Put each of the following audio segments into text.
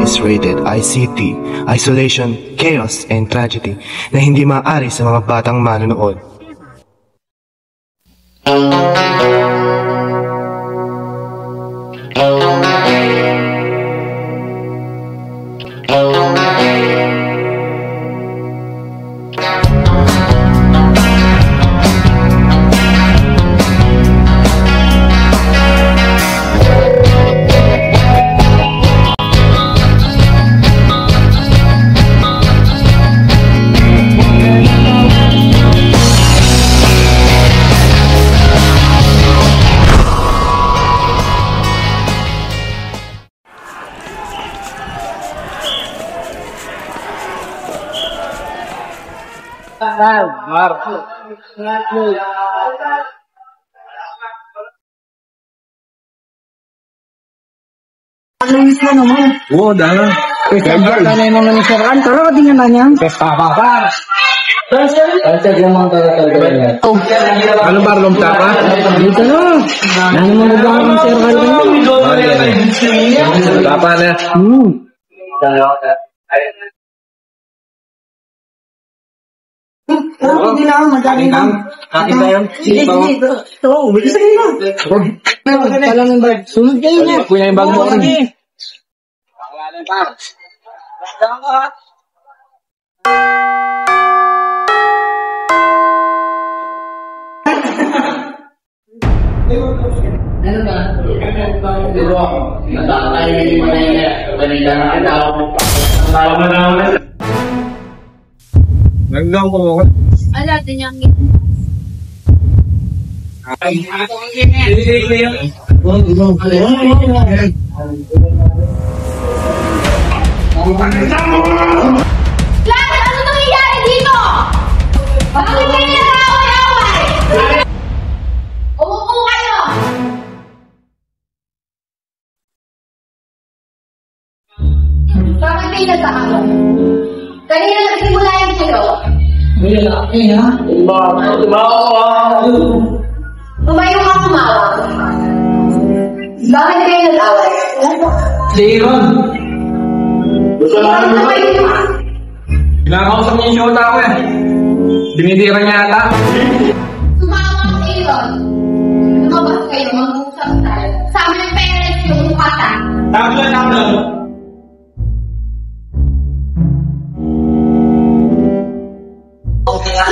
is rated ICT, Isolation, Chaos, and Tragedy na hindi maaari sa mga batang manonood. Alis na naman. Oo, dala. Tanay mo naman siya kan. Tara, tingnan na niya. Pesta pa. Ano ba, lumta pa? Dito na. Nani mo na ba ang sir kan? Tapa na. Hindi na, madali lang. Akin ba yun? Sige. Ito, bilis kayo na. Talagang ba? Sunod kayo na. Kuya yung bag mo. Nagdaw ko ako. Ala, tinyang Lahat! Ano nangyayari dito? Bakit kayo nag-aaway-aaway? Umupo kayo! Bakit kayo nag-aaway? Kanina nagsimula yung kayo. Tumayo ka kumawa. Bakit kayo nag-aaway? Aaron! Bakit tumayo ka? Pinakausap niya yung shota ko eh. Dinidira niya ata. Tumawa ka kayo. Lumabas kayo, mag-uusap tayo. Sabi ng parents yung mukata. Tabla.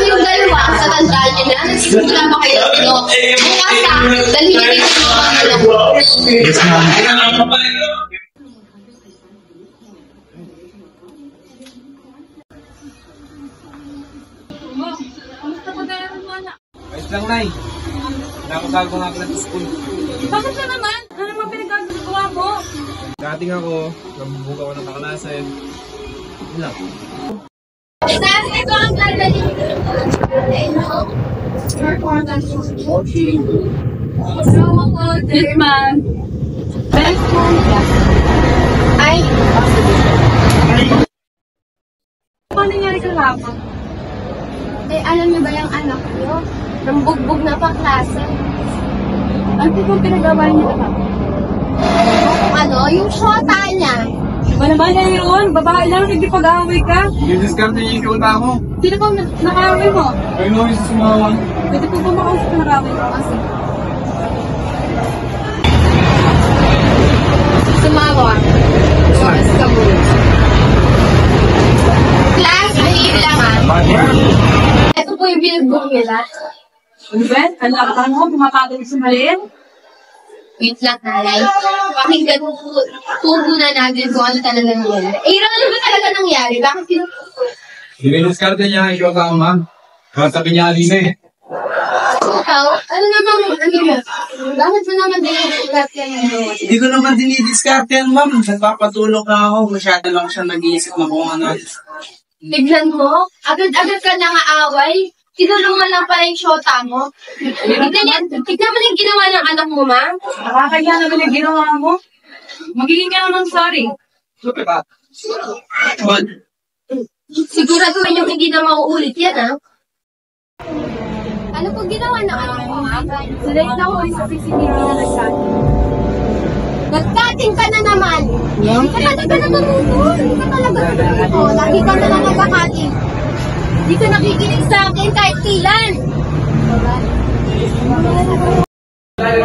Yung dalawa, sa tandaan nyo na, nagsimula pa kayo sino. Mukata, dalhin nyo yung mga anak ko. Yes, ma'am. Kamusta ba tayo mo, anak? Wait lang, Nay. Nakabago nga pala sa school. Bakit ka naman? Ano naman pinagagawa mo? Dating ako, nabubuka ko ng nakalasan. Wala. Saan ito ang gagaling? This man. Best friend. Ay, Ano nangyari ka lapang? alam niyo ba yung anak niyo? Nang bugbog na pa klase. Ano bang pinagawa niyo ka? Ano, yung shota niya. Wala ba na yun? Babae lang, nagpipag-away ka? I-discount niya yung shota ko. Sino bang nakaaway mo? Ay, no, isa sumawa. Pwede po ba makausap na nakaway mo? Kasi, sumawa. Oras ka muna. Class, mahihil lang Ito po yung binagbog nila. Ano ba? Anak ka mo, pumapagod sa maliin? Wait lang, nanay. Pakinggan mo po, tubo na natin kung ano talaga nangyari. Ano ba talaga nangyari? Bakit I-discount niya yung shota ko, ma'am. Sabi niya alin eh. ikaw? Ano naman, bakit mo naman din yung sulat yan? Hindi ko naman dinidiscard yan, ma'am. Nagpapatulog na ako. Masyado lang siya nag-iisip na kung ano. Tignan mo, agad-agad ka nang-aaway. Tinulungan lang pala yung shota mo. Tignan mo na yung ginawa ng anak mo, ma. Nakakaya naman yung ginawa mo. Magiging ka naman sorry. Siguraduhin yung hindi na mauulit yan, ha? Ano po ginawa ng anak mo, ma? Sila yung nahuli sa CCTV na nagsabi. Nagkating ka na naman. Hindi ka talaga natututo. Hindi ka talaga natututo. Lagi ka na lang nagkakating. Hindi ka nakikinig sa akin kahit kailan.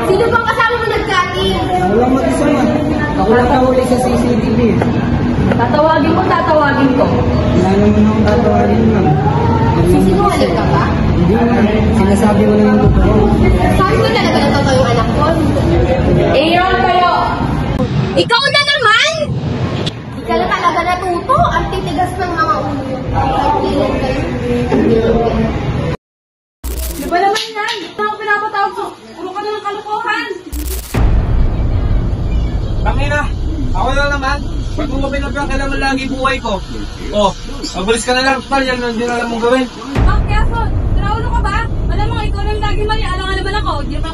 Sino bang kasama mo nagkating? Wala mag-isa man. Ako lang tahuli sa CCTV. Tatawagin ko. Wala naman akong tatawagin lang. Sisinungaling ka ba? Hindi naman. Sinasabi ko lang yung totoo. Sabi ko talaga na totoo yung anak ko. Iyon kayo! Ikaw na naman! Hindi ka na talaga natuto. Ang titigas ng mga ulo. Kahit kailan kayo. Di ba naman yan? Ito ako pinapatawag ko. Puro ka na ng kalukuhan. Tangina, ako na naman. Pag mo pinagpang, kailangan lagi buhay ko. Oh, magbalis ka na lang, pal, yan hindi na alam mong gawin. Bak, Yason, traulo ka ba? Alam mo, ikaw lang lagi mali. Alam nga naman ako. Di ba?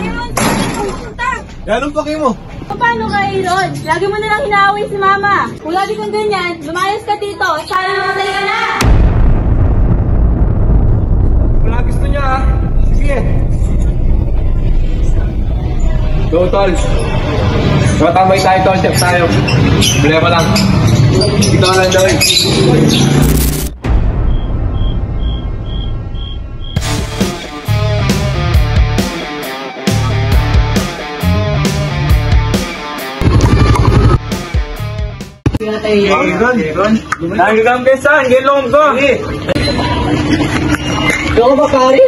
Aaron, saan ka pupunta? Ganun pa kayo mo. Paano ka, Aaron? Lagi mo na lang hinaaway si Mama. Kung lagi kang ganyan, lumayas ka dito. Sana namatay ka na. Wala gusto niya, ha? Sige. Go, tol. Matambay tayo, tol. Chef tayo. Problema lang. Ito lang daw, Nagkakampisan, gilong ko. Ikaw ba, pare?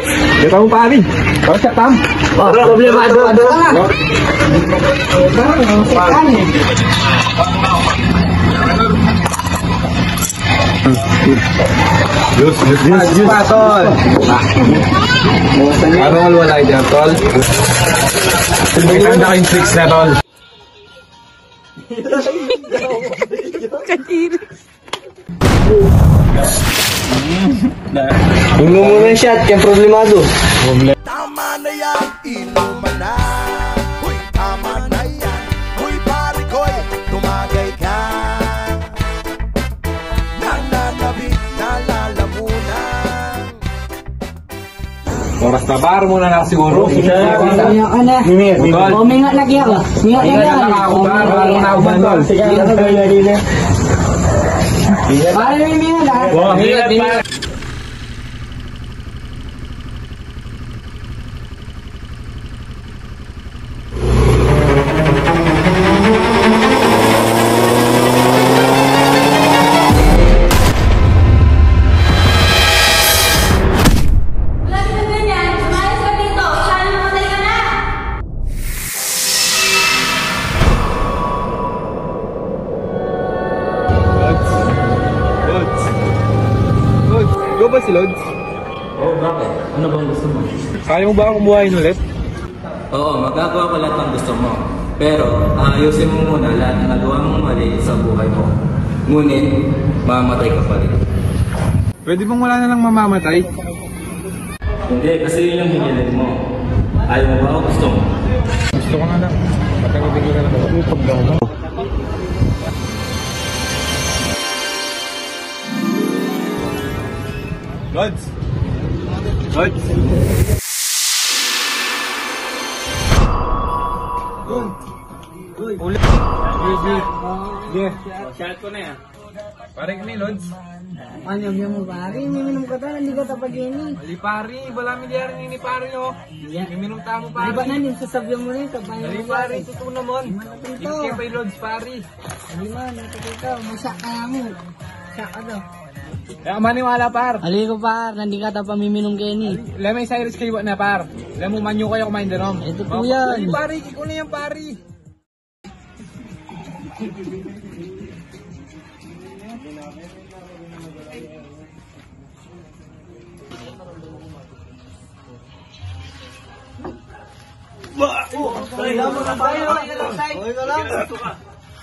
Ito mo pari. Ito siya tam. Problemado ka na. Juice pa, tol. Ano ang wala dyan, tol? May tanda kayong tricks na, tol. Huwag mo muna yung shot, kaya problemado. Tama na yan, inuman na. Uy, tama na yan. Uy, pare ko'y tumagay ka. Nananabik, nalalamunan. Oras na bar muna na siguro. Umiyak ka na. Umingat lagi ako. Umingat lagi ako. Pare, may umingat ha. Lagi kang ganyan, lumayas ka dito. Sana namatay ka na. Go ba si Lods? Oo, bakit? Ano bang gusto mo? Kaya mo ba akong kumuhain ulit? Oo, magagawa ko lahat ng gusto mo. Pero, ayusin mo muna lahat ng nagawa mong mali sa buhay mo. Ngunit, mamamatay ka pa rin. Pwede bang wala na lang mamamatay? Hindi, kasi yun yung hinilig mo. Ayaw mo ba o gusto mo? Gusto ko nga lang. Matagibigil ka na ako. Pagdama. Lods! Lods! Ulit! Sige! Shot ko na yan. Pare kami, Lods. Ano mo pare? Minum ka ta, hindi ka tapagini. Ali pare, wala milyari ni pare oh. Minum tamo pare. Di ba na din sasabihan mo na yun? Kabayan Ali mo pare, totoo naman. Hindi kay Lods pare. Hindi man, nakikita. Masak kaya mo. Sak ka daw. Kaya maniwala par. Ali ko par, hindi ka ta pamiminong Kenny. Lemay Cyrus kayo na par. Lemo manyo kayo kumain denom. Ito po yan. Ali pare, kiko na yan pare.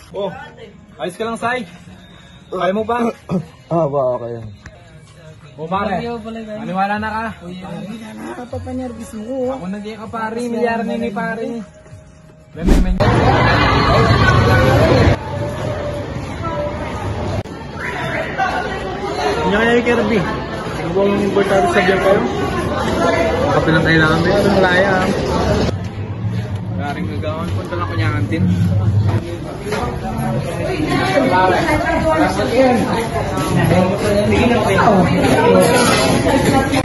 Oh, ayos ka lang, Sai. Kaya mo ba? Okay. O pare, maniwala na ka. Papanervis mo. Ako nag ka pare, milyar na ni pare. Men. Hindi kaya yung Kirby. Ano ba yung importante sa vlog kayo? Kapilang kailangan mo. Malaya. Maraming nagawin. Ito lang kunyangan din.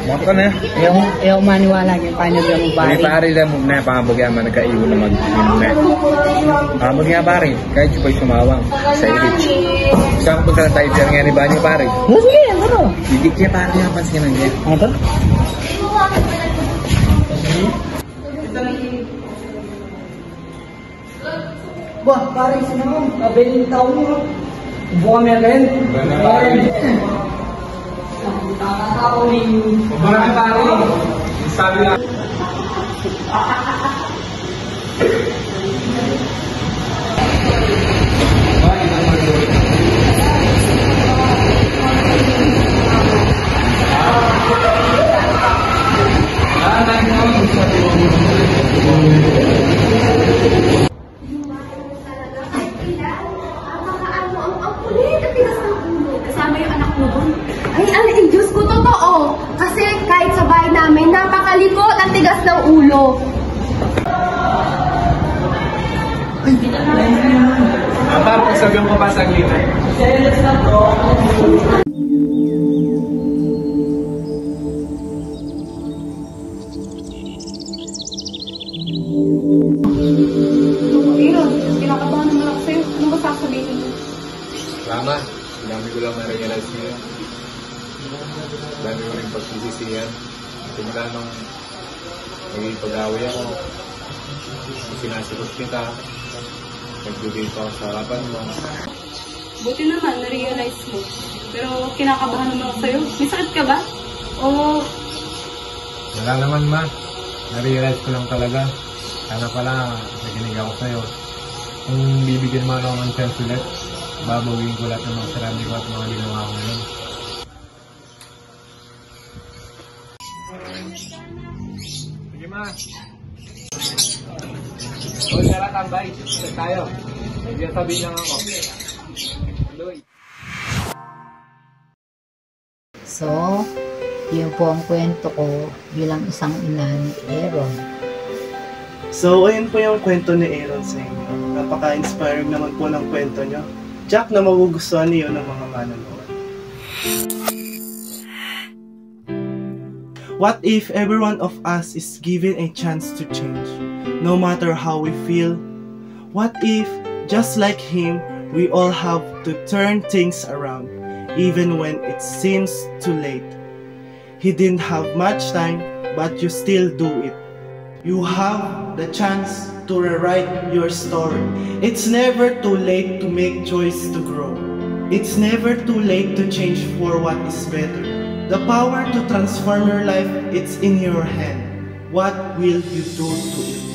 Maka na. Ayaw maniwala yung panagyan mo May pare. pare lang mo na pamabagyan man nagkaiwan na mag-inom. Pamabagyan pare, kahit siya pa'y sumawang sa ilich. Saan ko sa tayo siya nga ni Banyo pare? Sige, ano? Hindi kaya pare yung pansinan niya. Ano? Wah, pare, sino mo? Kabeling tao mo. Buwan mo yan. Kakatao ni... Marami pare. Sabi na. Kasama yung anak mo doon. Ay, ang Diyos ko, totoo. Kasi kahit sa bahay namin, napakalikot ang tigas ng ulo. Papa, sabihan ko pa sa glita. Aaron, kinakabahan naman ako sa'yo. Ano ba sasabihin mo? Lama, dami ko lang na-realize ngayon. Dami ko rin pagsisisiyan. Tumula nung naging pag-away ako. Sinasikot kita. Nagdudito ako sa harapan mo. Buti naman, na-realize mo. Pero kinakabahan naman ako sa'yo. May sakit ka ba? O Wala naman ma. Na-realize ko lang talaga. Sana pala nakinig ako sa'yo. Kung bibigyan mo ako ng chance ulit, babawin ko lahat ng mga sarili ko at mga ginawa ko ngayon. Sige ma. Huwag na lang tambay. Sige tayo. May sabihin lang ako. Tuloy. So, yun po ang kwento ko bilang isang ina ni Aaron. So, ayun po yung kwento ni Aaron sa inyo. Napaka-inspiring naman po ng kwento nyo. Jack, na magugustuhan niyo ng mga manonood. What if every one of us is given a chance to change, no matter how we feel? What if, just like him, we all have to turn things around, even when it seems too late? He didn't have much time, but you still do it. You have the chance to rewrite your story. It's never too late to make choice to grow. It's never too late to change for what is better. The power to transform your life, it's in your hand. What will you do to it?